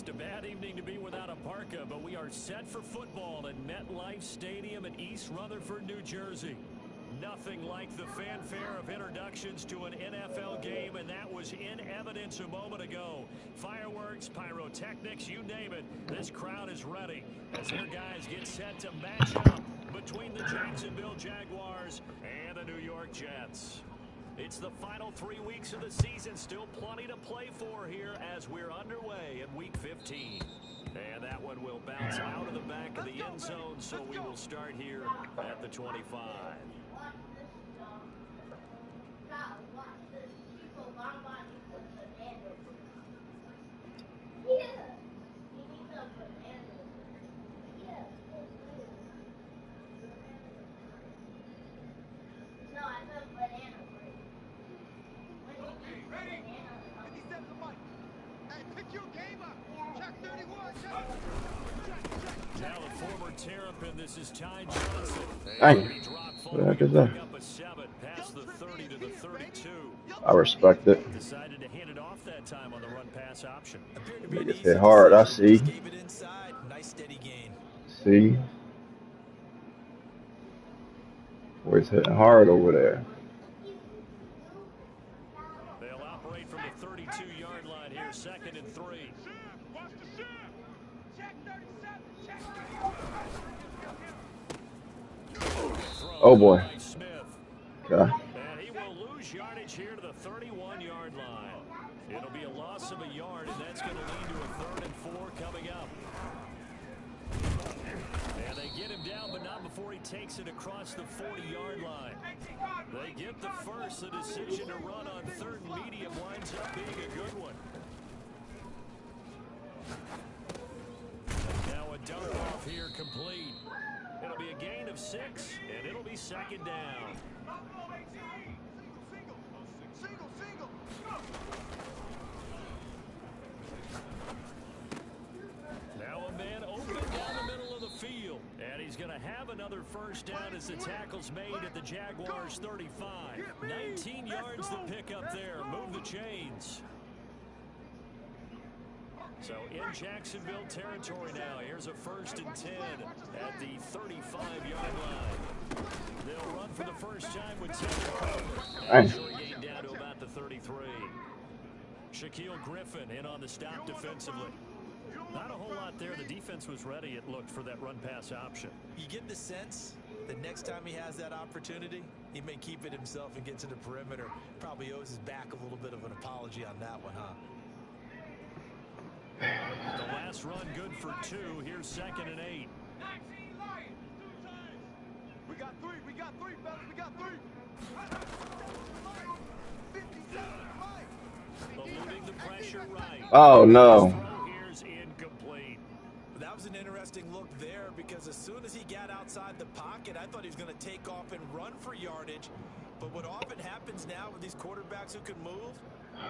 A bad evening to be without a parka, but we are set for football at MetLife Stadium in East Rutherford, New Jersey. Nothing like the fanfare of introductions to an NFL game, and that was in evidence a moment ago. Fireworks, pyrotechnics, you name it. This crowd is ready as their guys get set to match up between the Jacksonville Jaguars and the New York Jets. It's the final 3 weeks of the season. Still plenty to play for here as we're underway in Week 15. And that one will bounce out of the back of the end zone, so we will start here at the 25. Now the former Terrapin, this is Ty Johnson. Dang. What the heck is that? Past the 30 to the 32. I respect it. Decided to hand it off that time on the run pass option. Niggas hit hard, I see. Nice steady gain. See? Boy's hitting hard over there. They'll operate from the 32-yard line here, 2nd and 3. Oh boy. Okay. And he will lose yardage here to the 31-yard line. It'll be a loss of a yard, and that's going to lead to a 3rd and 4 coming up. And they get him down, but not before he takes it across the 40-yard line. They get the first. The decision to run on 3rd and medium winds up being a good one. Now a dart off here complete. It'll be a gain of 6, and it'll be 2nd down. Now a man open down the middle of the field, and he's going to have another first down as the tackle's made at the Jaguars' 35. 19 yards to pick up there. Move the chains. So in Jacksonville territory now. Here's a 1st and 10 at the 35-yard line. They'll run for the first time with 10. Actually gained down to about the 33. Shaquille Griffin in on the stop defensively. Not a whole lot there. The defense was ready, it looked, for that run-pass option. You get the sense that next time he has that opportunity, he may keep it himself and get to the perimeter. Probably owes his back a little bit of an apology on that one, huh? The last run good for 2. Here's 2nd and 8. We got 3, fellas, we got 3. Eluding the pressure right. Oh no. Here's incomplete. That was an interesting look there because as soon as he got outside the pocket, I thought he was going to take off and run for yardage. But what often happens now with these quarterbacks who can move,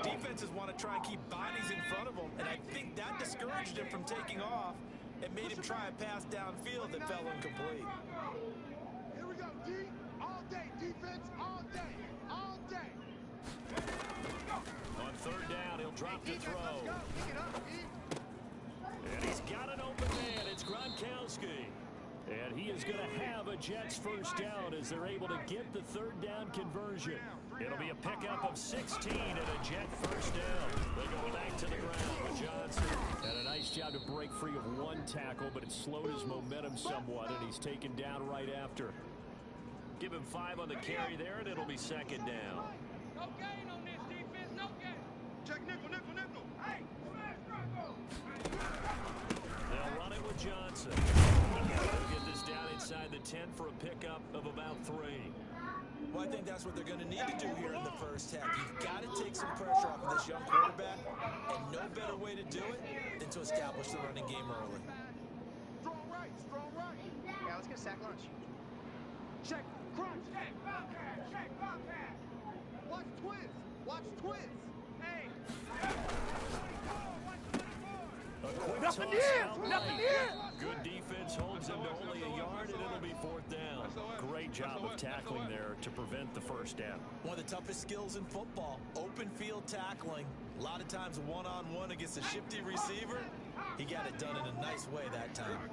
defenses want to try and keep bodies in front of them, and I think that discouraged him from taking off and made him try a pass downfield that fell incomplete. Here we go, D. All day, defense, all day, all day. On 3rd down, he'll drop the throw. And he's got an open man. It's Gronkowski. And he is going to have a Jets first down as they're able to get the third down conversion. It'll be a pickup of 16 and a Jet first down. They go back to the ground with Johnson. And a nice job to break free of one tackle, but it slowed his momentum somewhat, and he's taken down right after. Give him 5 on the carry there, and it'll be second down. No gain on this defense, no gain. Check nickel, nickel, nickel. Hey, They'll run it with Johnson. They'll get this down inside the 10 for a pickup of about 3. Well, I think that's what they're going to need to do here in the first half. You've got to take some pressure off of this young quarterback, and no better way to do it than to establish the running game early. strong right, strong right. Yeah, let's get a sack lunch. Check, crunch. Check, bobcat, check, bobcat. Watch twins, watch twins. Hey. Nothing here! Nothing here! Good defense holds him to only a yard, and it'll be fourth down. Great job of tackling there to prevent the first down. One of the toughest skills in football, open field tackling. A lot of times one-on-one against a shifty receiver. He got it done in a nice way that time.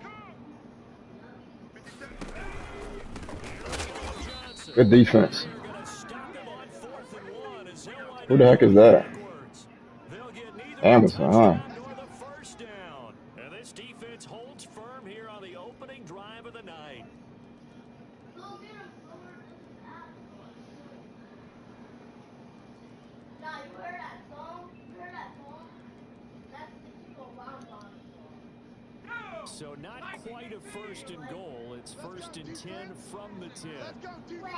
Good defense. They're going to stop him on 4th and 1 as they'll line Who the heck is that? backwards. They'll get neither Amazon, a huh? touchdown nor the first down. And this defense holds firm here on the opening drive of the night. So not quite a first and goal. It's first and 10 from the 10. Let's go, defense.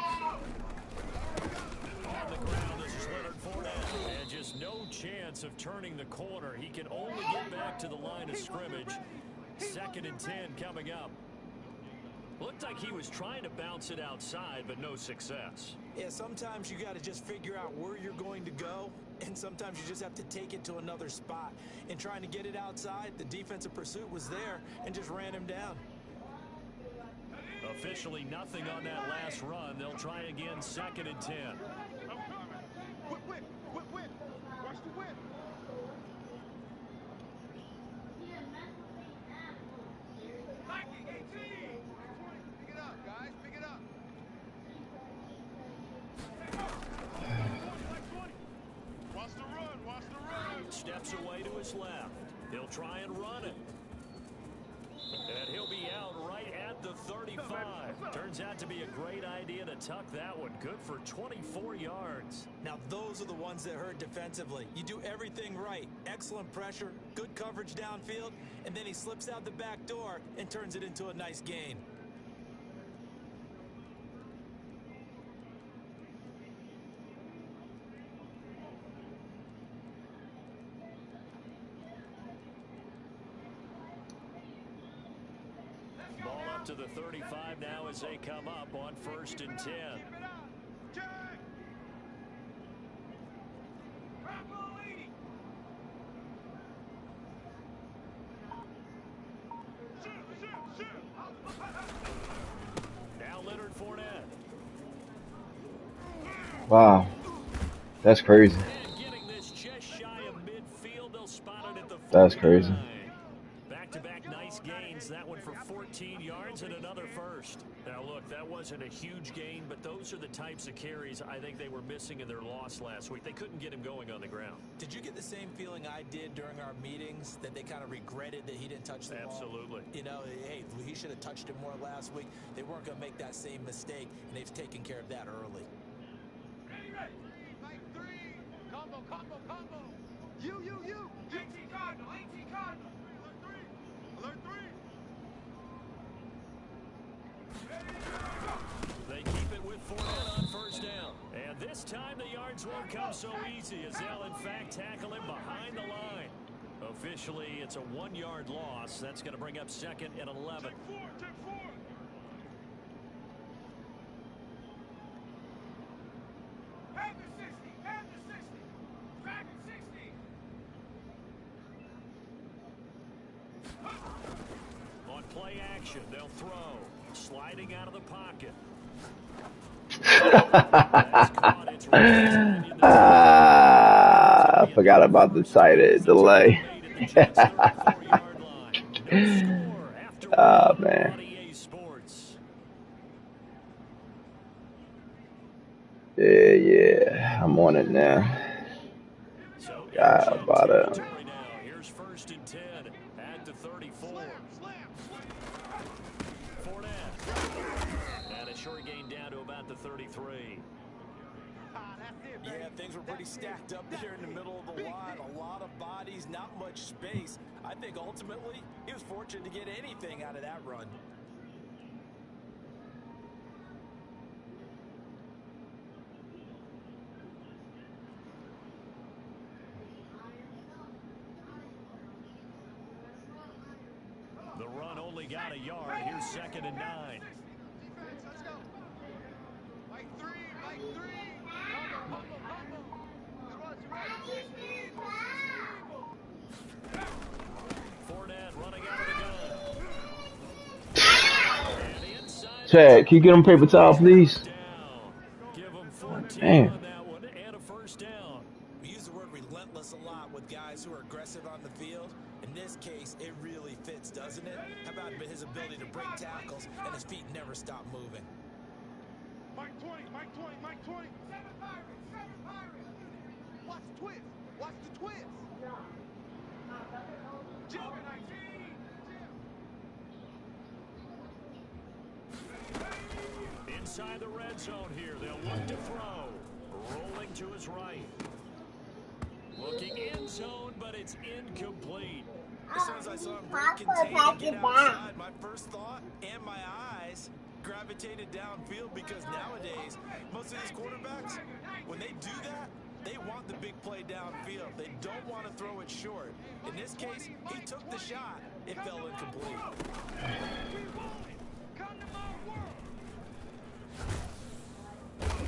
On the ground, this is Leonard Fournette. And just no chance of turning the corner. He can only get back to the line of scrimmage. 2nd and 10 coming up. Looked like he was trying to bounce it outside, but no success. Yeah, sometimes you got to just figure out where you're going to go, and sometimes you just have to take it to another spot. In trying to get it outside, the defensive pursuit was there and just ran him down. Officially nothing on that last run. They'll try again 2nd and 10. Whip, whip, whip, whip. Watch the whip. Pick it up, guys, pick it up. Watch the run, watch the run. Steps away to his left. He'll try and run it. And he'll be out right at the 35. Turns out to be a great idea to tuck that one. Good for 24 yards. Now, those are the ones that hurt defensively. You do everything right. Excellent pressure, good coverage downfield, and then he slips out the back door and turns it into a nice gain. Ball up to the 35 now as they come up on 1st and 10. Keep it up. Check. Shoot, shoot, shoot. Now Leonard Fournette. Wow. That's crazy. And getting this just shy of midfield, they'll spot it at the 49. That's crazy. Back-to-back nice gains. That one for 14 yards and another first. Now, look, that wasn't a huge gain, but those are the types of carries I think they were missing in their loss last week. They couldn't get him going on the ground. Did you get the same feeling I did during our meetings, that they kind of regretted that he didn't touch the ball? Absolutely. You know, hey, he should have touched it more last week. They weren't going to make that same mistake, and they've taken care of that early. Ready, ready. Like 3. Combo, combo, combo. You. 18 Cardinal, 18 Cardinal. Alert 3. They keep it with Fournette on first down. And this time the yards won't come so easy as they'll, in fact, tackle him behind the line. Officially, it's a 1-yard loss. That's going to bring up 2nd and 11. Check 4, check 4. Have the 60, have the 60. Back at 60. On play action, they'll throw. Sliding out of the pocket. I forgot about the tight end delay. Oh, man. I'm on it now. So in God, Jet about it. territory now. Here's 1st and 10 at the 34. Fournette. And a short gain down to about the 33. Yeah, things were pretty stacked up there in the middle of the line. A lot of bodies, not much space. I think ultimately he was fortunate to get anything out of that run. The run only got a yard. Here's 2nd and 9. Defense, let's go. Mike 3, Mike 3. Combo. Good rush, Fournette running out of the gun. And inside Chad, can you get him paper towel, please? down. Give him 14 Damn. on that one and a 1st down. We use the word relentless a lot with guys who are aggressive on the field. In this case, it really fits, doesn't it? How about his ability to break tackles and his feet never stop moving? Mike 20. Mike 20. 7 Pirates. Watch the twist. Jump. Inside the red zone here. They'll look to throw. Rolling to his right. Looking in zone, but it's incomplete. As soon as I saw him break contain and get outside, my first thought and my eyes gravitated downfield because nowadays, most of these quarterbacks, when they do that, they want the big play downfield. They don't want to throw it short. In this case, he took the shot. It fell incomplete.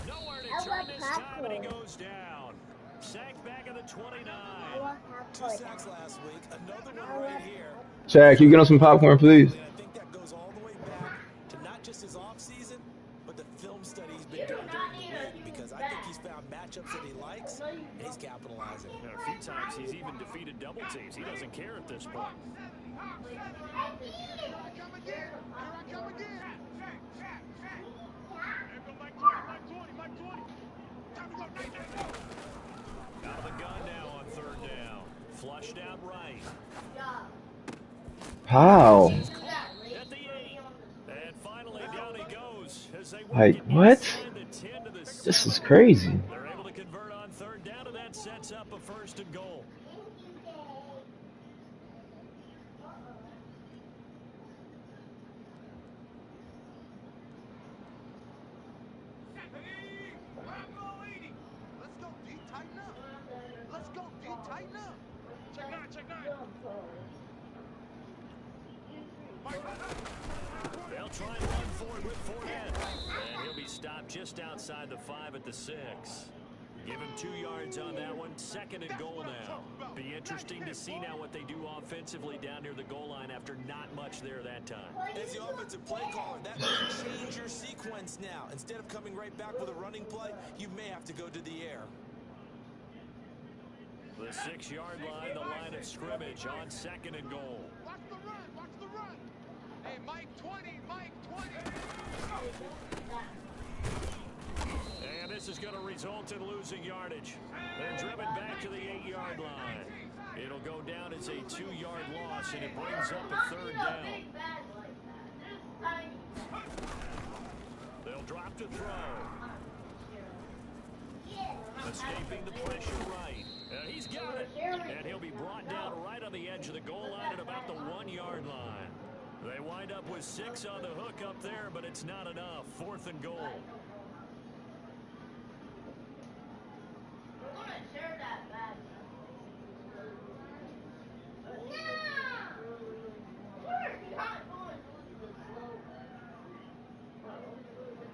Nowhere to turn this time, and he goes down. Sacked back at the 29. 2 sacks last week, another one right here. Chad, can you get him some popcorn, please? And I think that goes all the way back to not just his offseason, but the film study he's been doing during the week, because I think he's found matchups that he likes, and he's capitalizing. A few times he's even defeated double teams. He doesn't care at this point. Here I come again. Here go Mike 20. Time to go. Out of the gun now on 3rd down. Flushed out right. How? At the 8. And finally down he goes as they Like, work it what? inside the 10 to the 6. This is crazy. They're able to convert on 3rd down, and that sets up a 1st and goal. Let's go, D. Tighten up. Check 9. They'll try and run forward with Fournette. And he'll be stopped just outside the 5 at the 6. Give him 2 yards on that one. 2nd and goal now. Be interesting to see now what they do offensively down near the goal line after not much there that time. As the offensive play caller, that may change your sequence now. Instead of coming right back with a running play, you may have to go to the air. The 6-yard line, the line of scrimmage on 2nd and goal. Watch the run. Hey, Mike 20. And this is going to result in losing yardage. They're driven back to the 8-yard line. It'll go down as a 2-yard loss, and it brings up a 3rd down. They'll drop to throw. Escaping the pressure right. He's got it. And he'll be brought down right on the edge of the goal line at about the 1-yard line. They wind up with 6 on the hook up there, but it's not enough. 4th and goal.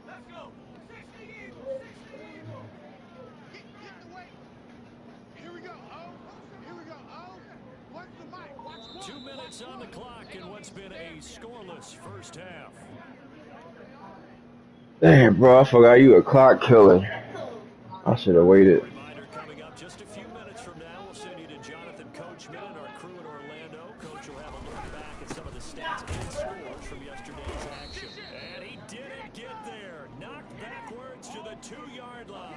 Let's go. 60 Eagles. Get the weight. Here we go. What's the mic? Watch 2 minutes on the clock in what's been a scoreless first half. Damn, bro, I forgot you a clock killer. I should have waited. Reminder coming up just a few minutes from now. We'll send you to Jonathan Coachman and our crew in Orlando. Coach will have a look back at some of the stats and scores from yesterday's action. And he didn't get there. Knocked backwards to the 2-yard line.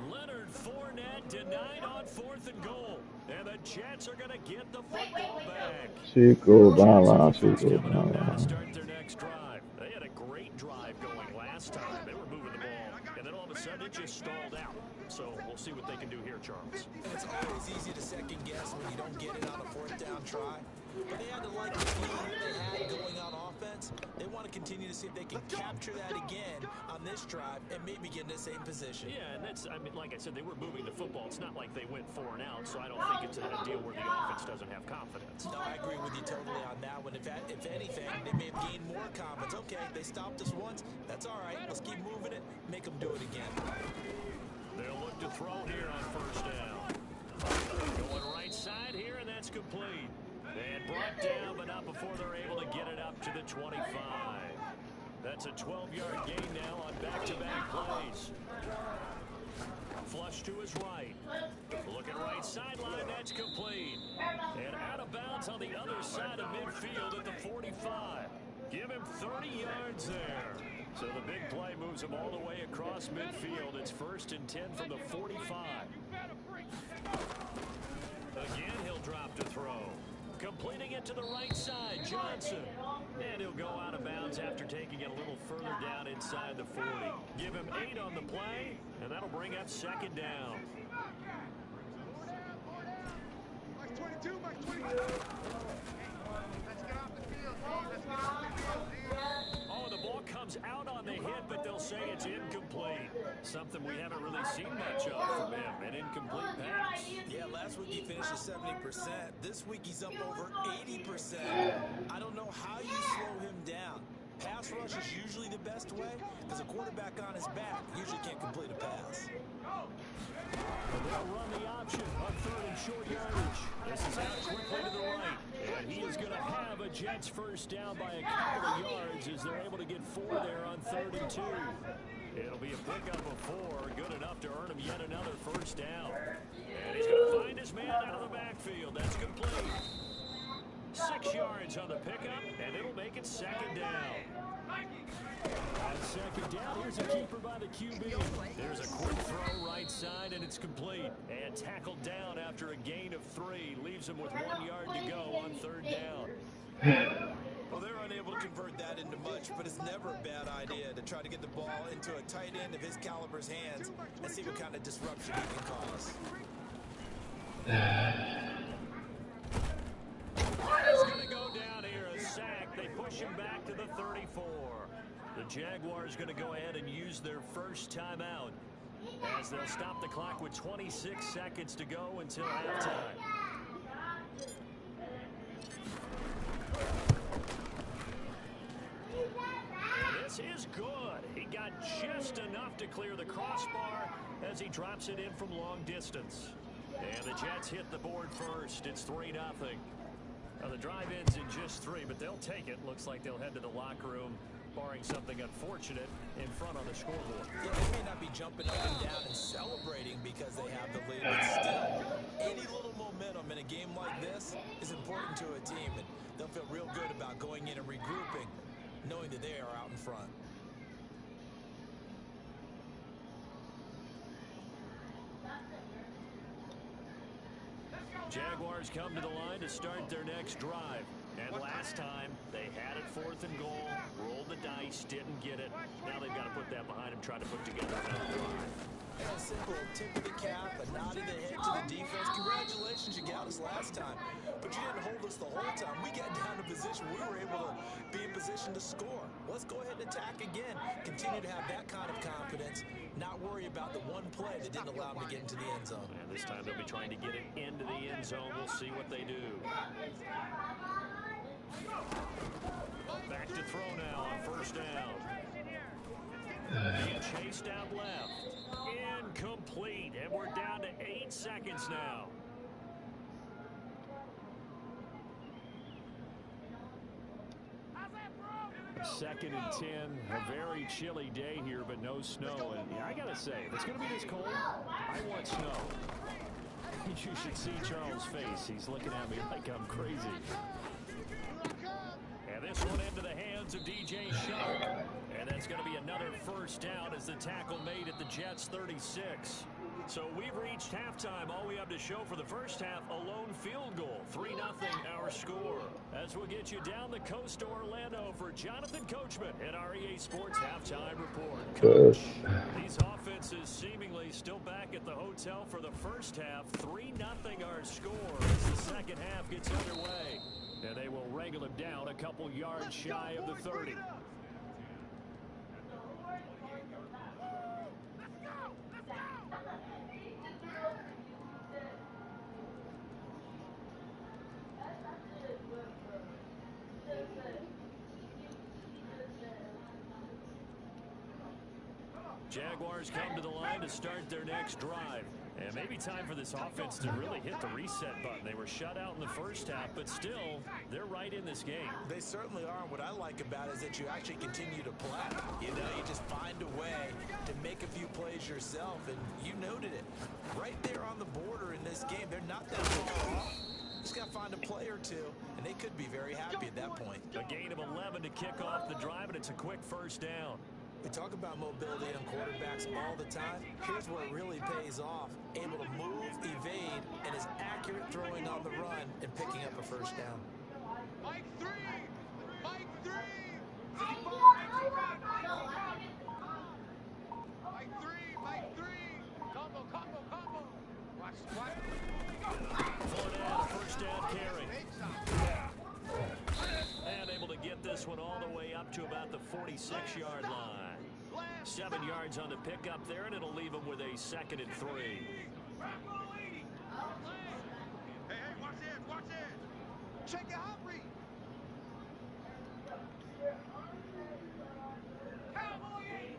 Leonard Fournette denied on 4th and goal. And the Jets are going to get the football back. Chico Jets Bala, defense Chico coming up now to Bala. start their next drive. They had a great drive going last time. They were moving the ball, and then all of a sudden it just stalled out. So we'll see what they can do here, Charles. And it's always easy to second guess when you don't get it on a 4th down try. But they had to like the feeling that they had going on offense. They want to continue to see if they can capture that again on this drive and maybe get in the same position. Yeah, and that's, I mean, like I said, they were moving the football. It's not like they went 4 and out, so I don't think it's a deal where the offense doesn't have confidence. No, I agree with you totally on that one. If anything, they may have gained more confidence. Okay, they stopped us once. That's all right. Let's keep moving it. Make them do it again. They'll look to throw here on 1st down. Going right side here, and that's complete. And brought down, but not before they're able to get it up to the 25. That's a 12-yard gain now on back-to-back plays. Flush to his right. Looking right sideline, that's complete. And out of bounds on the other side of midfield at the 45. Give him 30 yards there. So the big play moves him all the way across midfield. It's 1st and 10 from the 45. Again, he'll drop to throw. Completing it to the right side, Johnson. And he'll go out of bounds after taking it a little further down inside the 40. Give him 8 on the play, and that'll bring up 2nd down. Mike 22, Mike 22. Let's get off the field, Steve. Let's get off the field, Steve. Oh, the ball comes out on the hit, but they'll say it's incomplete. Something we haven't really seen much of from him, an incomplete pass. Yeah, last week he finished at 70%. This week he's up over 80%. I don't know how you slow him down. Pass rush is usually the best way because a quarterback on his back usually can't complete a pass. They'll run the option on 3rd and short yardage. This is out quickly to the right. And he is going to have a Jets 1st down by a couple of yards as they're able to get 4 there on 3rd and 2. It'll be a pickup of 4, good enough to earn him yet another 1st down. And he's going to find his man out of the backfield. That's complete. 6 yards on the pickup, and it'll make it 2nd down. On 2nd down, here's a keeper by the QB. There's a quick throw right side, and it's complete. And tackled down after a gain of 3. Leaves him with 1 yard to go on 3rd down. Well, they're unable to convert that into much, but it's never a bad idea to try to get the ball into a tight end of his caliber's hands and see what kind of disruption he can cause. He's going to go down here, a sack. They push him back to the 34. The Jaguars going to go ahead and use their 1st timeout as they'll stop the clock with 26 seconds to go until halftime. This is good. He got just enough to clear the crossbar as he drops it in from long distance. And the Jets hit the board first. It's 3-0. Now the drive ends in just 3, but they'll take it. Looks like they'll head to the locker room, barring something unfortunate in front on the scoreboard. Yeah, they may not be jumping up and down and celebrating because they have the lead, but still, any little momentum in a game like this is important to a team, and they'll feel real good about going in and regrouping, knowing that they are out in front. Jaguars come to the line to start their next drive. And last time, they had it 4th and goal, rolled the dice, didn't get it. Now they've got to put that behind them, try to put together another drive. And a simple tip of the cap, a nod of the head to the defense. Congratulations, you got us last time. But you didn't hold us the whole time. We got down to position. We were able to be in position to score. Let's go ahead and attack again. Continue to have that kind of confidence. Not worry about the one play that didn't allow them to get into the end zone. And this time they'll be trying to get it into the end zone. We'll see what they do. Back to throw now on 1st down. Being chased out left. Incomplete. And we're down to 8 seconds now. Second and 10, a very chilly day here, but no snow. And yeah, I gotta say, if it's gonna be this cold, I want snow. You should see Charles' face. He's looking at me like I'm crazy. And this one into the hands of DJ Shark. And that's going to be another 1st down as the tackle made at the Jets 36. So we've reached halftime. All we have to show for the first half, a lone field goal. 3-0 our score. As we'll get you down the coast to Orlando for Jonathan Coachman at our EA Sports Halftime Report. Coach, these offenses seemingly still back at the hotel for the first half. 3-0 our score as the second half gets underway. And they will wrangle him down a couple yards shy of the 30. Jaguars come to the line to start their next drive. And maybe time for this offense to really hit the reset button. They were shut out in the first half, but still, they're right in this game. They certainly are. And what I like about it is that you actually continue to play. You know, you just find a way to make a few plays yourself, and you noted it. Right there on the border in this game, they're not that far off. Just got to find a play or two, and they could be very happy at that point. A gain of 11 to kick off the drive, and it's a quick first down. We talk about mobility on quarterbacks all the time. Here's where it really pays off. Able to move, evade, and is accurate throwing on the run and picking up a first down. Mike 3! Mike 3! Mike 3! Mike 3! Combo, combo, combo! Watch. Fournette, first down carry. And able to get this one all the way up to about the 46-yard line. 7 yards on the pickup there, and it'll leave them with a 2nd and 3. Hey, watch it! Check it out, Reed! Cowboy 8!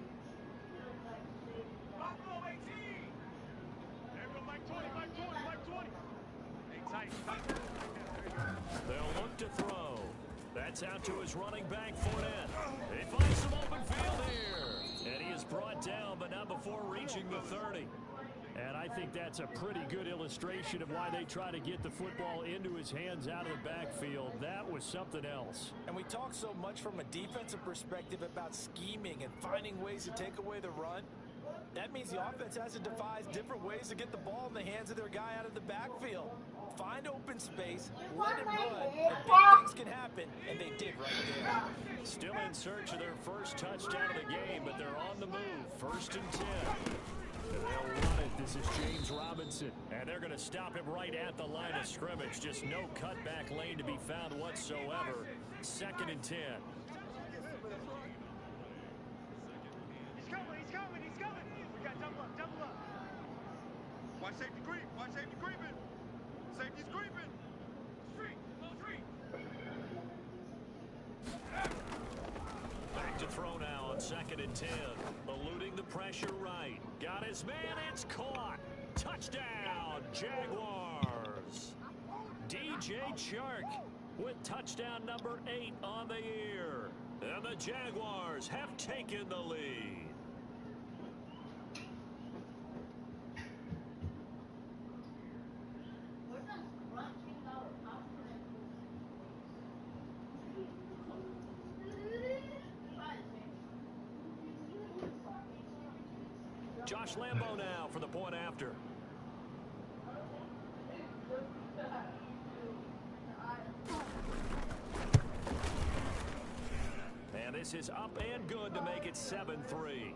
Buffalo 18! There we go, Mike 20! Hey, tight. They'll look to throw. That's out to his running back, Fournette. He finds some open field here. And he is brought down, but not before reaching the 30. And I think that's a pretty good illustration of why they try to get the football into his hands out of the backfield. That was something else. And we talk so much from a defensive perspective about scheming and finding ways to take away the run. That means the offense has to devise different ways to get the ball in the hands of their guy out of the backfield. Find open space, let him run, and big things can happen, and they did right there. Still in search of their first touchdown of the game, but they're on the move. 1st and 10. And they'll run it. This is James Robinson. And they're going to stop him right at the line of scrimmage. Just no cutback lane to be found whatsoever. 2nd and 10. He's coming! We got double up! Watch safety creeping! Safety's creeping! Street! Back to throw now on 2nd and 10. Eluding the pressure right. Got his man, it's caught. Touchdown, Jaguars. DJ Chark with touchdown number 8 on the year. And the Jaguars have taken the lead. Josh Lambo now for the point after. And this is up and good to make it 7-3.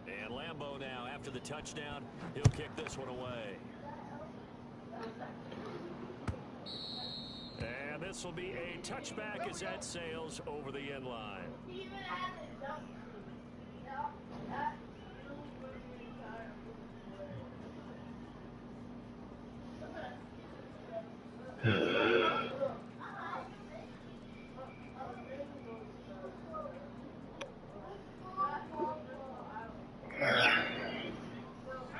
And Lambo now after the touchdown, he'll kick this one away. And this will be a touchback as that sails over the end line.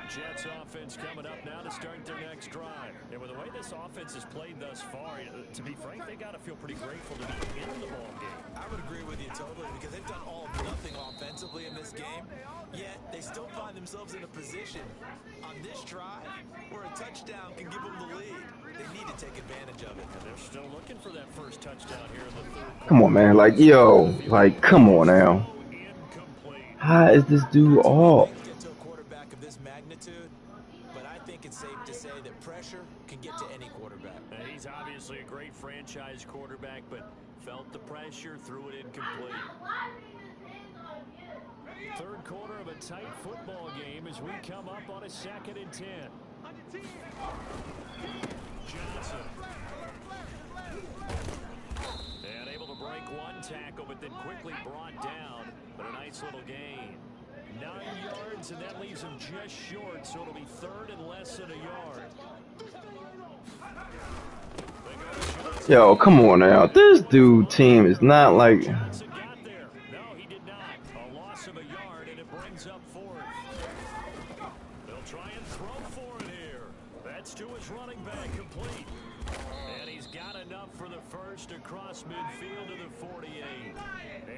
Jets offense coming up now to start their next drive. And with the way this offense has played thus far, to be frank, they got to feel pretty grateful to be in the ball game. I would agree with you totally because they've done all of nothing offensively in this game, yet they still find themselves in a position on this drive where a touchdown can give them the lead. They need to take advantage of it. And they're still looking for that first touchdown here in the third quarter. Come on, man. Like, yo, like, come on now. Incomplete. How is this dude off? Things get to a quarterback of this magnitude, but I think it's safe to say that pressure can get to any quarterback. He's obviously a great franchise quarterback, but felt the pressure, threw it incomplete. Third quarter of a tight football game as we come up on a 2nd and 10. Johnson. And able to break one tackle, but then quickly brought down. But a nice little gain. 9 yards, and that leaves him just short, so it'll be 3rd and less than a yard. Yo, come on now. This dude team is not like. Johnson got there. No, he did not. A loss of a yard, and it brings up 4th. They'll try and throw for it here. That's to his running back, complete. And he's got enough for the first across midfield to the 48.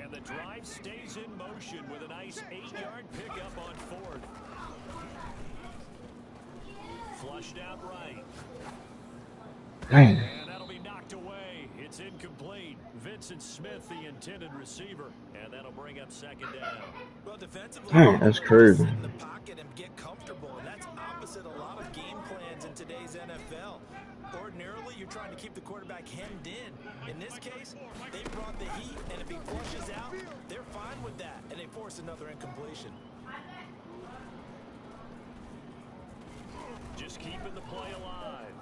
And the drive stays in motion with a nice 8-yard pickup on 4th. Flushed out right. Dang. And that'll be knocked away. It's incomplete. Vincent Smith, the intended receiver, and that'll bring up 2nd down. Well, defensively, Dang, that's crazy. sit in the pocket and get comfortable, and that's opposite a lot of game plans in today's NFL. Ordinarily, you're trying to keep the quarterback hemmed in. In this case, they brought the heat, and if he flushes out, they're fine with that, and they force another incompletion. Just keeping the play alive.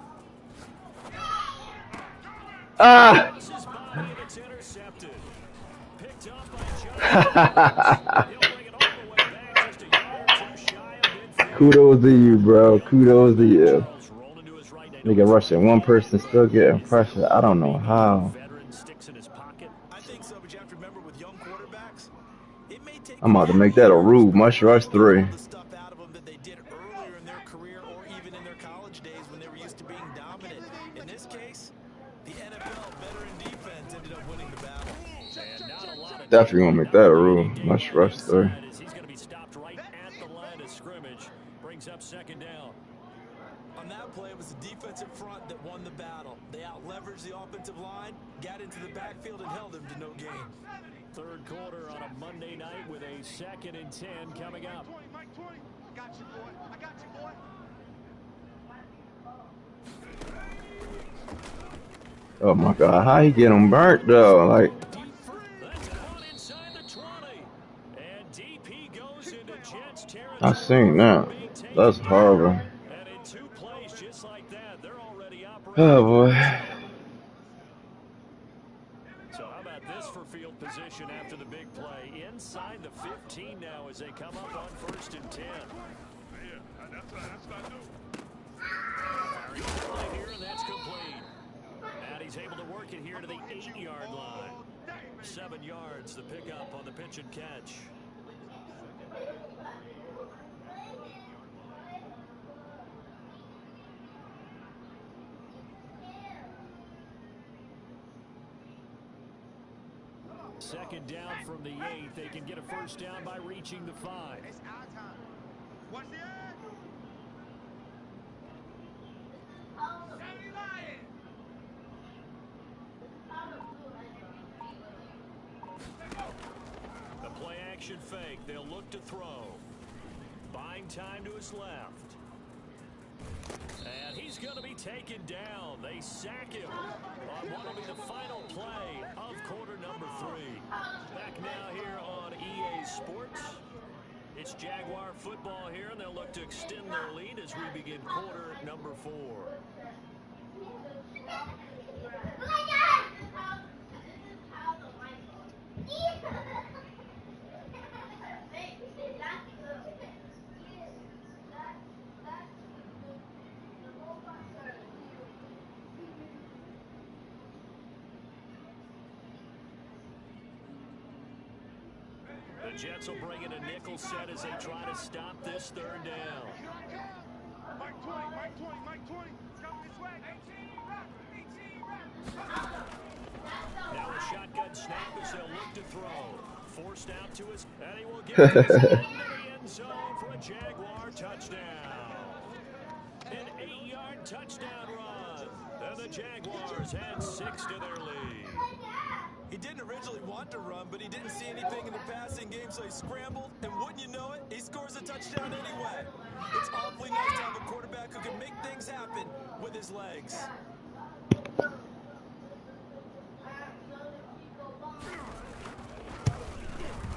Ah! This is Bobby, and it's intercepted. Picked up by Johnson. He'll bring it all the way back, just a yard or 2 shy of midfield. Kudos to you, bro. Kudos to you. Rolling to his right. Nigga rushing one person, still getting pressure. I don't know how. Veteran sticks in his pocket. I think so, but you have to remember with young quarterbacks, it may take I'm about to make that a rule. Must rush 3. the stuff out of them that they did earlier in their career or even in their college days when they were used to being dominant. In this case, the NFL veteran defense ended up winning the battle. And not a lot of Definitely gonna make that a rule. Must rush 3. He's going to be stopped right at the line of scrimmage. Brings up 2nd down. On that play, it was the defensive front that won the battle. They out-leveraged the offensive line, got into the backfield, and held them to no gain. Third quarter on a Monday night with a 2nd and 10 coming up. Mike 20. I got you, boy. I got you, boy. Oh my god, how you get him burnt though? Like, That's one inside the 20. And DP goes into Jets territory. I seen that. That's horrible. And in 2 plays just like that, they're already operating. Oh boy. So how about this for field position after the big play? Inside the 15 now as they come up on 1st and 10. Yeah, that's what I do. Firing the play here, and that's complete. And he's able to work it here to the 8-yard line. 7 yards, the pickup on the pitch and catch. Second down from the 8. They can get a first down by reaching the 5. It's our time. What's the end? Sandy Lion. The play action fake. They'll look to throw. Buying time to his left. And he's going to be taken down. They sack him on what will be the final play of quarter number 3. Back now here on EA Sports. It's Jaguar football here, and they'll look to extend their lead as we begin quarter number 4. The Jets will bring in a nickel set as they try to stop this 3rd down. Mike 20, Mike 20, Mike 20. Come this way. 18 rep. Now a shotgun snap as they'll look to throw. Forced out to his, and he will get it into the end zone for a Jaguar touchdown. An 8-yard touchdown run. And the Jaguars add 6 to their lead. He didn't originally want to run, but he didn't see anything in the passing game, so he scrambled, and wouldn't you know it, he scores a touchdown anyway. It's awfully nice to have a quarterback who can make things happen with his legs.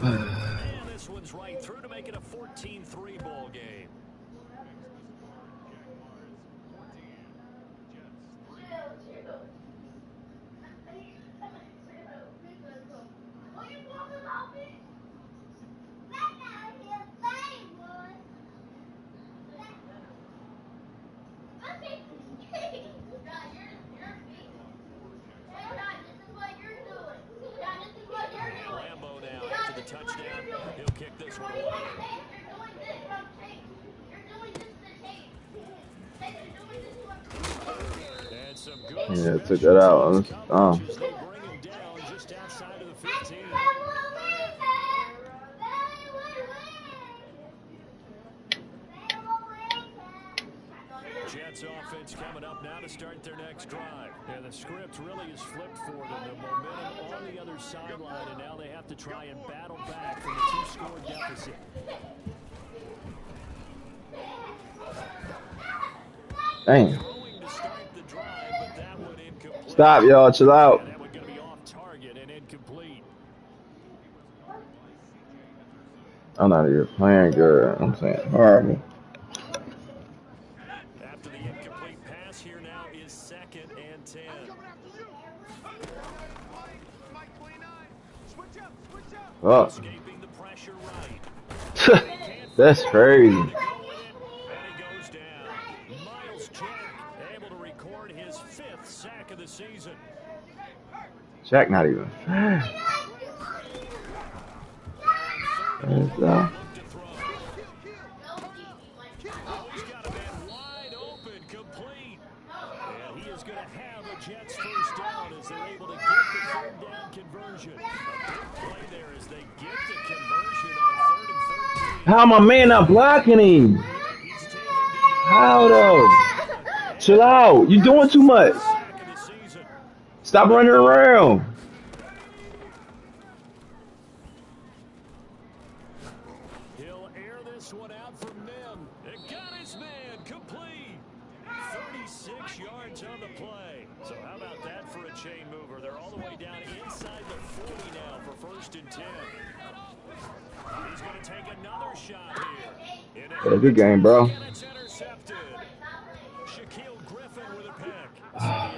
And this one's right through to make it a 14-3 ball game. Touchdown. He'll kick this one away. And some good Yeah, took that out. they bring him down just outside of the 15. Jets offense coming up now to start their next drive. And the script really is flipped for them. The momentum on the other sideline, and now they have to try and battle back from a 2-score deficit. Dang. Throwing to start the drive, but that one incomplete. Stop, y'all. Chill out. And that one going to be off target and incomplete. I'm not even playing good. I'm saying horrible. After the incomplete pass, here now is 2nd and 10. Oh. Escaping the pressure right. That's crazy. And he goes down. Miles Jack able to record his 5th sack of the season. Jack not even. Look to throw. He's got a man wide open, complete. And he is going to have a Jets first down as they're able to get the 3rd down conversion. A big play there as they get the conversion on 3rd and 13. How my man not blocking him? He's taken down. How though? Chill out. You doing too much. Sack of the season. Stop running around. He'll air this one out from Mim. It got his man complete. 36 yards on the play. So how about that for a chain mover? They're all the way down inside the 40 now for 1st and 10. He's going to take another shot here. Yeah, good game, bro. And it's intercepted. Shaquille Griffin with a pass.